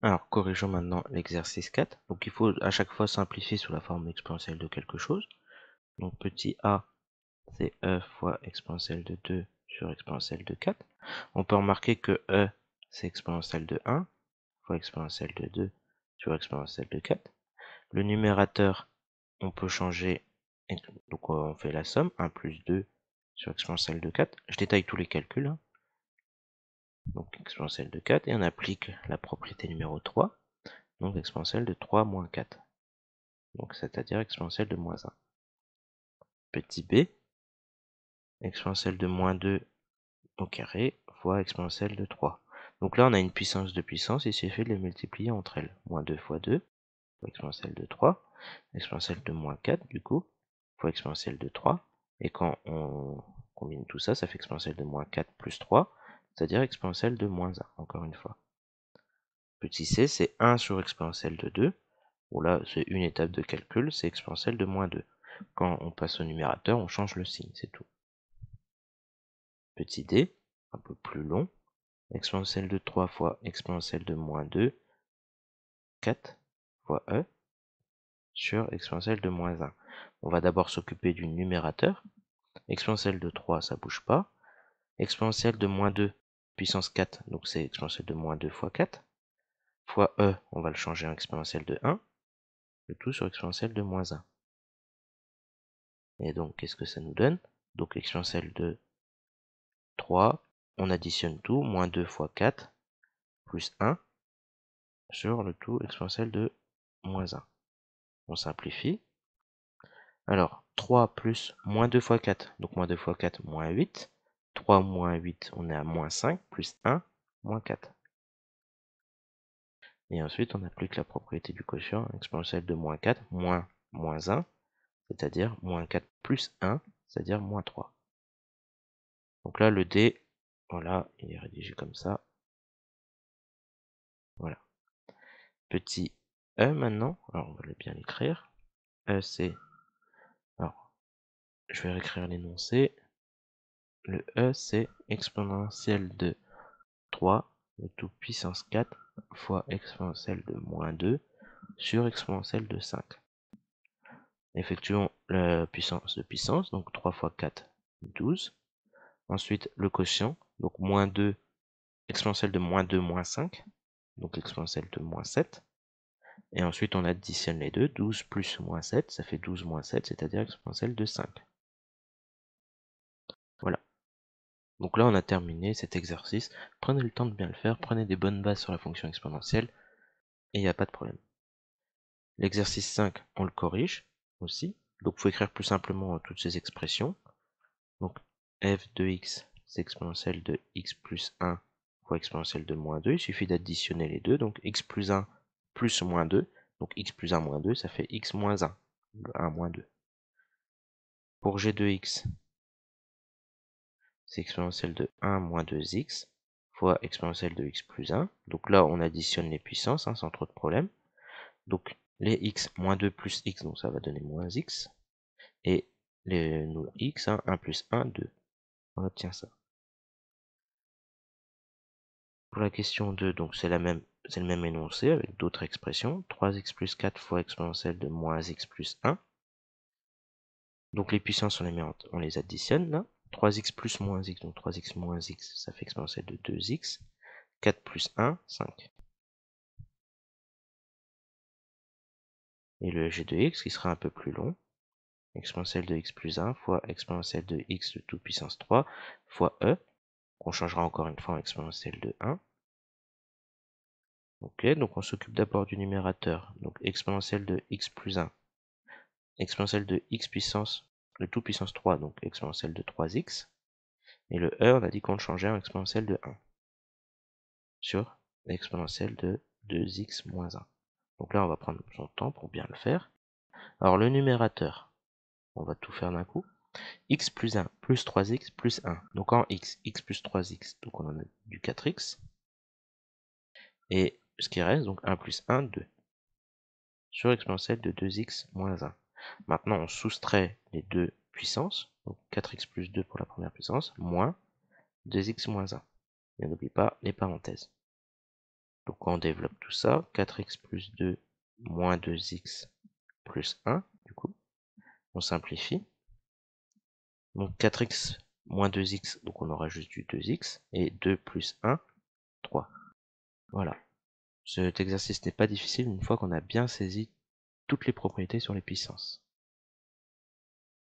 Alors, corrigeons maintenant l'exercice 4. Donc, il faut à chaque fois simplifier sous la forme exponentielle de quelque chose. Donc, petit a, c'est e fois exponentielle de 2 sur exponentielle de 4. On peut remarquer que e, c'est exponentielle de 1 fois exponentielle de 2 sur exponentielle de 4. Le numérateur, on peut changer, donc on fait la somme, 1 plus 2 sur exponentielle de 4. Je détaille tous les calculs, hein. Donc exponentielle de 4, et on applique la propriété numéro 3, donc exponentielle de 3 moins 4. Donc c'est-à-dire exponentielle de moins 1. Petit b, exponentielle de moins 2 au carré fois exponentielle de 3. Donc là on a une puissance de puissance, il suffit de les multiplier entre elles. Moins 2 fois 2 fois exponentielle de 3, exponentielle de moins 4 du coup, fois exponentielle de 3. Et quand on combine tout ça, ça fait exponentielle de moins 4 plus 3, c'est-à-dire exponentielle de moins 1, encore une fois. Petit c, c'est 1 sur exponentielle de 2. Bon là, c'est une étape de calcul, c'est exponentielle de moins 2. Quand on passe au numérateur, on change le signe, c'est tout. Petit d, un peu plus long, exponentielle de 3 fois exponentielle de moins 2, 4 fois e, sur exponentielle de moins 1. On va d'abord s'occuper du numérateur. Exponentielle de 3, ça bouge pas. Exponentielle de moins 2, puissance 4, donc c'est exponentielle de moins 2 fois 4. Fois e, on va le changer en exponentielle de 1. Le tout sur exponentielle de moins 1. Et donc, qu'est-ce que ça nous donne? Donc, exponentielle de 3, on additionne tout, moins 2 fois 4, plus 1, sur le tout exponentielle de moins 1. On simplifie. Alors, 3 plus moins 2 fois 4, donc moins 2 fois 4, moins 8. 3 moins 8, on est à moins 5, plus 1, moins 4. Et ensuite, on applique la propriété du quotient, exponentielle de moins 4, moins 1, c'est-à-dire moins 4 plus 1, c'est-à-dire moins 3. Donc là, le D, voilà, il est rédigé comme ça. Voilà. Petit e maintenant, alors on va bien l'écrire. E c'est, alors je vais réécrire l'énoncé. Le e c'est exponentielle de 3, le tout puissance 4 fois exponentielle de moins 2 sur exponentielle de 5. Effectuons la puissance de puissance, donc 3 fois 4, 12. Ensuite le quotient, donc moins 2, exponentielle de moins 2, moins 5, donc exponentielle de moins 7. Et ensuite, on additionne les deux. 12 plus moins 7, ça fait 12 moins 7, c'est-à-dire exponentielle de 5. Voilà. Donc là, on a terminé cet exercice. Prenez le temps de bien le faire. Prenez des bonnes bases sur la fonction exponentielle. Et il n'y a pas de problème. L'exercice 5, on le corrige aussi. Donc, il faut écrire plus simplement toutes ces expressions. Donc, f de x, c'est exponentielle de x plus 1 fois exponentielle de moins 2. Il suffit d'additionner les deux. Donc, x plus 1 plus moins 2. Donc, x plus 1 moins 2, ça fait x moins 1. 1 moins 2. Pour g de x, c'est exponentielle de 1 moins 2x fois exponentielle de x plus 1. Donc là, on additionne les puissances sans trop de problème. Donc les x moins 2 plus x, donc ça va donner moins x. Et nos x, 1 plus 1, 2. On obtient ça. Pour la question 2, donc c'est le même énoncé avec d'autres expressions. 3x plus 4 fois exponentielle de moins x plus 1. Donc les puissances, on les additionne là. 3x plus moins x, donc 3x moins x, ça fait exponentielle de 2x. 4 plus 1, 5. Et le g de x qui sera un peu plus long, exponentielle de x plus 1 fois exponentielle de x de tout puissance 3 fois e, qu'on changera encore une fois en exponentielle de 1. Ok, donc on s'occupe d'abord du numérateur, donc exponentielle de x plus 1, exponentielle de x puissance de tout puissance 3, donc exponentielle de 3x, et le e, on a dit qu'on le changeait en exponentielle de 1, sur l'exponentielle de 2x moins 1. Donc là, on va prendre son temps pour bien le faire. Alors le numérateur, on va tout faire d'un coup. X plus 1 plus 3x plus 1. Donc en x plus 3x, donc on en a du 4x. Et ce qui reste, donc 1 plus 1, 2. Sur exponentielle de 2x moins 1. Maintenant, on soustrait les deux puissances. Donc 4x plus 2 pour la première puissance, moins 2x moins 1. Et on n'oublie pas les parenthèses. Donc on développe tout ça, 4x plus 2 moins 2x plus 1, du coup, on simplifie. Donc 4x moins 2x, donc on aura juste du 2x, et 2 plus 1, 3. Voilà. Cet exercice n'est pas difficile une fois qu'on a bien saisi toutes les propriétés sur les puissances.